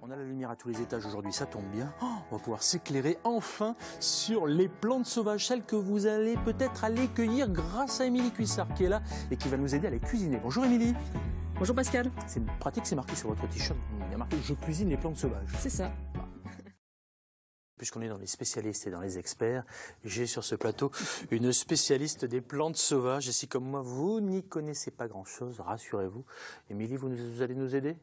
On a la lumière à tous les étages aujourd'hui, ça tombe bien. Oh, on va pouvoir s'éclairer enfin sur les plantes sauvages, celles que vous allez peut-être aller cueillir grâce à Émilie Cuissard qui est là et qui va nous aider à les cuisiner. Bonjour Émilie. Bonjour Pascal. C'est pratique, c'est marqué sur votre t-shirt. Il y a marqué « Je cuisine les plantes sauvages ». C'est ça. Puisqu'on est dans les spécialistes et dans les experts, j'ai sur ce plateau une spécialiste des plantes sauvages. Et si comme moi, vous n'y connaissez pas grand-chose, rassurez-vous. Émilie, vous allez nous aider ?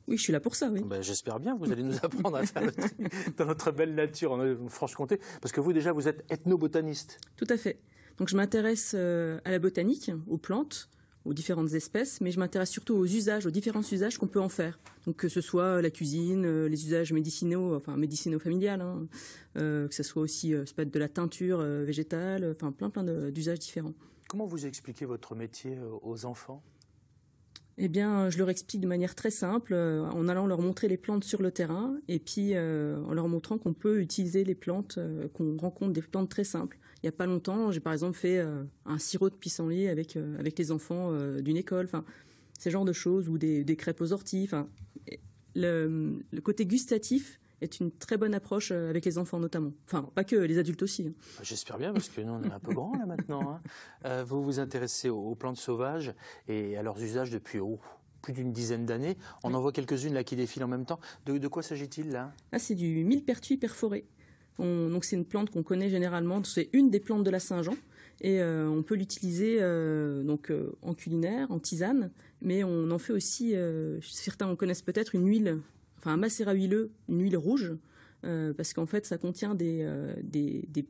Oui, je suis là pour ça, oui. Ben, j'espère bien, vous allez nous apprendre à faire le tri dans notre belle nature en Franche-Comté. Parce que vous, déjà, vous êtes ethnobotaniste. Tout à fait. Donc je m'intéresse à la botanique, aux plantes, aux différentes espèces, mais je m'intéresse surtout aux usages, aux différents usages qu'on peut en faire. Donc que ce soit la cuisine, les usages médicinaux, enfin médicino-familiales, hein, que ce soit aussi ça peut être de la teinture végétale, enfin plein d'usages différents. Comment vous expliquez votre métier aux enfants ? Eh bien, je leur explique de manière très simple, en allant leur montrer les plantes sur le terrain, et puis en leur montrant qu'on peut utiliser les plantes, qu'on rencontre des plantes très simples. Il n'y a pas longtemps, j'ai par exemple fait un sirop de pissenlit avec les enfants d'une école, enfin, ce genre de choses, ou des crêpes aux orties. Enfin, le côté gustatif est une très bonne approche avec les enfants notamment. Enfin, pas que, les adultes aussi. Hein. J'espère bien, parce que nous, on est un peu grands là maintenant. Hein. Vous vous intéressez aux plantes sauvages et à leurs usages depuis plus d'une dizaine d'années. On en voit quelques-unes là qui défilent en même temps. De quoi s'agit-il là ? Là, c'est du millepertuis perforé. Donc c'est une plante qu'on connaît généralement, c'est une des plantes de la Saint-Jean. Et on peut l'utiliser en culinaire, en tisane, mais on en fait aussi, certains en connaissent peut-être, une huile, enfin un macérat huileux, une huile rouge, parce qu'en fait ça contient des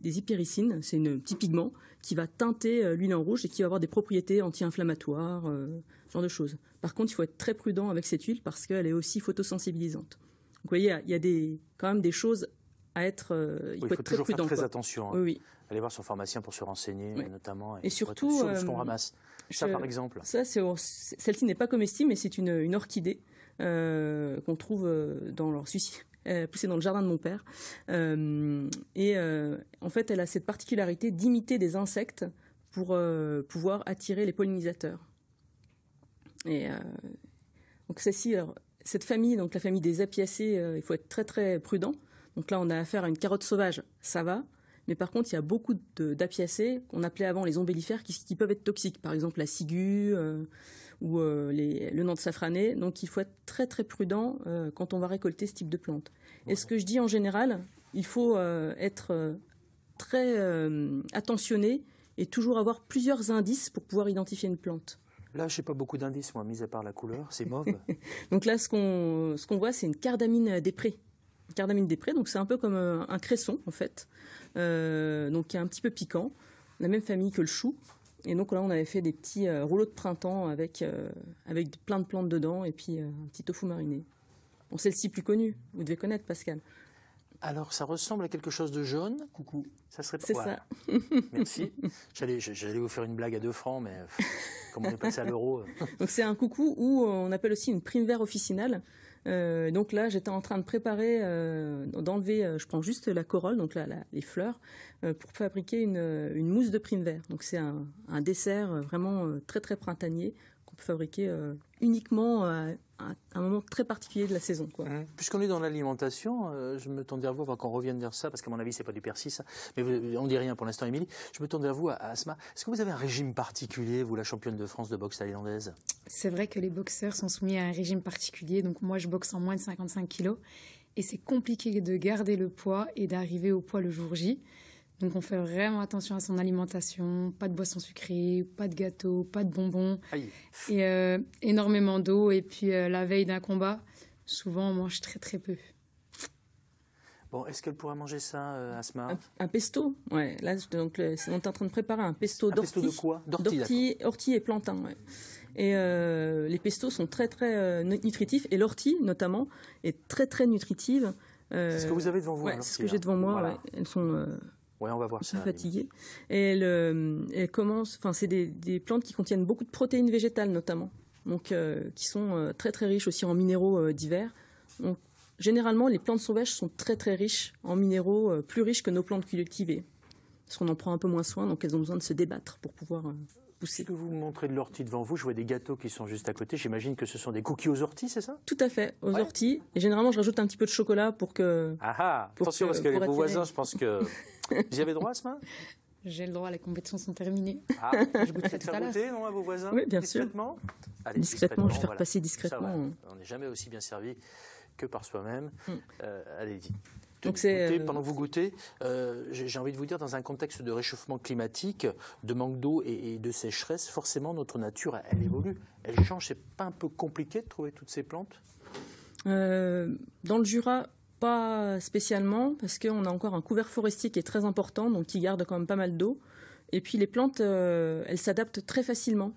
hypéricines, c'est un petit pigment qui va teinter l'huile en rouge et qui va avoir des propriétés anti-inflammatoires, ce genre de choses. Par contre, il faut être très prudent avec cette huile parce qu'elle est aussi photosensibilisante. Donc vous voyez, il y a quand même des choses à être, il faut être très toujours prudent. Faire très attention. Hein. Oui. Allez voir son pharmacien pour se renseigner, notamment. Et surtout, sur ce qu'on ramasse. Ça, par exemple. Celle-ci n'est pas comestible, mais c'est une orchidée qu'on trouve poussée dans le jardin de mon père. En fait, elle a cette particularité d'imiter des insectes pour pouvoir attirer les pollinisateurs. Et donc cette famille, donc la famille des apiacées, il faut être très très prudent. Donc là, on a affaire à une carotte sauvage, ça va. Mais par contre, il y a beaucoup d'apiacées qu'on appelait avant les ombellifères qui peuvent être toxiques. Par exemple, la ciguë ou le nant de safrané. Donc, il faut être très, très prudent quand on va récolter ce type de plantes. Ouais. Et ce que je dis en général, il faut être très attentionné et toujours avoir plusieurs indices pour pouvoir identifier une plante. Là, je n'ai pas beaucoup d'indices, moi, mis à part la couleur. C'est mauve. Donc là, ce qu'on voit, c'est une cardamine des prés. Cardamine des prés, donc c'est un peu comme un cresson en fait, donc qui est un petit peu piquant, la même famille que le chou. Et donc là on avait fait des petits rouleaux de printemps avec plein de plantes dedans et puis un petit tofu mariné. Bon, celle-ci plus connue, vous devez connaître Pascal. Alors ça ressemble à quelque chose de jaune. Coucou. Ça serait pas. C'est ça. Merci. J'allais vous faire une blague à 2 francs, mais comme on est passé à l'euro. Donc c'est un coucou ou on appelle aussi une prime vert officinale. Donc là, j'étais en train de préparer, d'enlever, je prends juste la corolle, donc là, les fleurs, pour fabriquer une mousse de prime vert. Donc c'est un dessert vraiment très très printanier qu'on peut fabriquer uniquement à un moment très particulier de la saison, quoi. Puisqu'on est dans l'alimentation, je me tourne vers vous avant qu'on revienne vers ça, parce qu'à mon avis, c'est pas du persil, ça. Mais on dit rien pour l'instant, Émilie. Je me tourne vers vous, Asma. Est-ce que vous avez un régime particulier, vous, la championne de France de boxe thaïlandaise ? C'est vrai que les boxeurs sont soumis à un régime particulier. Donc moi, je boxe en moins de 55 kilos. Et c'est compliqué de garder le poids et d'arriver au poids le jour J. Donc on fait vraiment attention à son alimentation, pas de boissons sucrées, pas de gâteaux, pas de bonbons, et énormément d'eau. Et puis la veille d'un combat, souvent on mange très très peu. Bon, est-ce qu'elle pourrait manger ça, Asma ? Un pesto, ouais. Là, donc, on est en train de préparer un pesto d'ortie. Un pesto de quoi ? Ortie et plantain, ouais. Et les pestos sont très très nutritifs, et l'ortie notamment est très très nutritive. C'est ce que vous avez devant vous. Ouais, c'est ce que j'ai devant moi. Voilà. Ouais. Elles sont on va voir ça, fatiguées. Et elles commencent. Enfin, c'est des plantes qui contiennent beaucoup de protéines végétales notamment, donc qui sont très très riches aussi en minéraux divers. Donc généralement, les plantes sauvages sont très très riches en minéraux, plus riches que nos plantes cultivées. Parce qu'on en prend un peu moins soin, donc elles ont besoin de se débattre pour pouvoir pousser. Est-ce que vous me montrez de l'ortie devant vous? Je vois des gâteaux qui sont juste à côté. J'imagine que ce sont des cookies aux orties, c'est ça? Tout à fait, aux orties. Et généralement, je rajoute un petit peu de chocolat pour que... Attention, parce que les beaux voisins, je pense que... Vous y avez droit à ce matin? J'ai le droit, les compétitions sont terminées. Je goûterai tout à l'heure. Non, à vos voisins? Oui, bien sûr. Discrètement? Allez, discrètement, je vais faire voilà. passer discrètement. On n'est jamais aussi bien servi que par soi-même. Allez-y. Donc pendant que vous goûtez, j'ai envie de vous dire, dans un contexte de réchauffement climatique, de manque d'eau et de sécheresse, forcément notre nature, elle évolue, elle change. C'est pas un peu compliqué de trouver toutes ces plantes? Dans le Jura, pas spécialement, parce qu'on a encore un couvert forestier qui est très important, donc qui garde quand même pas mal d'eau. Et puis les plantes, elles s'adaptent très facilement.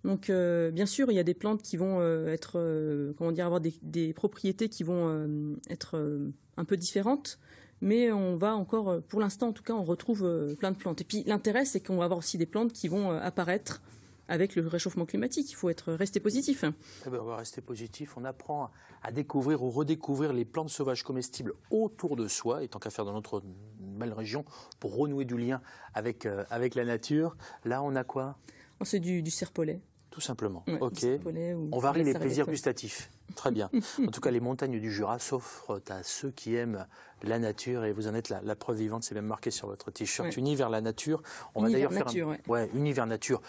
Donc bien sûr, il y a des plantes qui vont avoir des propriétés qui vont être un peu différentes, mais on va encore, pour l'instant en tout cas, on retrouve plein de plantes. Et puis l'intérêt, c'est qu'on va avoir aussi des plantes qui vont apparaître avec le réchauffement climatique. Il faut rester positif. Eh bien, on va rester positif. On apprend à découvrir ou redécouvrir les plantes sauvages comestibles autour de soi, et tant qu'à faire dans notre belle région, pour renouer du lien avec la nature. Là, on a quoi? C'est du serpolet. Tout simplement. Ouais, ok. Serpolet, on varie les plaisirs gustatifs. Très bien. En tout cas, les montagnes du Jura s'offrent à ceux qui aiment la nature, et vous en êtes la preuve vivante. C'est même marqué sur votre t-shirt. Ouais. Univers la nature. On Univers va d'ailleurs nature, faire Univers nature.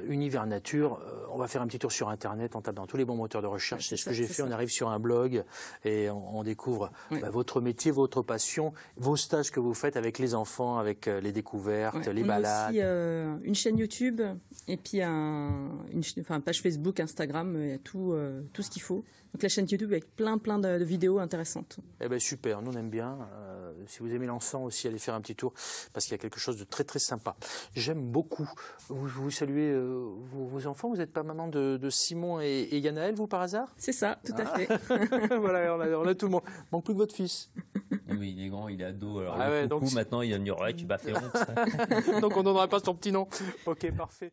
Univers nature. On va faire un petit tour sur Internet. On tape dans tous les bons moteurs de recherche. C'est ce que j'ai fait. On arrive sur un blog et on découvre votre métier, votre passion, vos stages que vous faites avec les enfants, avec les découvertes, les balades. On a aussi une chaîne YouTube et puis une page Facebook, Instagram, il y a tout ce qu'il faut. Donc la chaîne YouTube avec plein de vidéos intéressantes. Eh ben super, nous on aime bien. Si vous aimez l'encens aussi, allez faire un petit tour parce qu'il y a quelque chose de très très sympa. J'aime beaucoup. Vous saluez vos enfants. Vous n'êtes pas maman de Simon et Yanaël, vous par hasard? C'est ça, tout à fait. Voilà, on a tout le monde. Manque plus que votre fils. Oui, il est grand, il est ado. Alors donc maintenant il va me dire ouais, tu m'as fait honte. Donc on ne donnera pas son petit nom. Ok, parfait.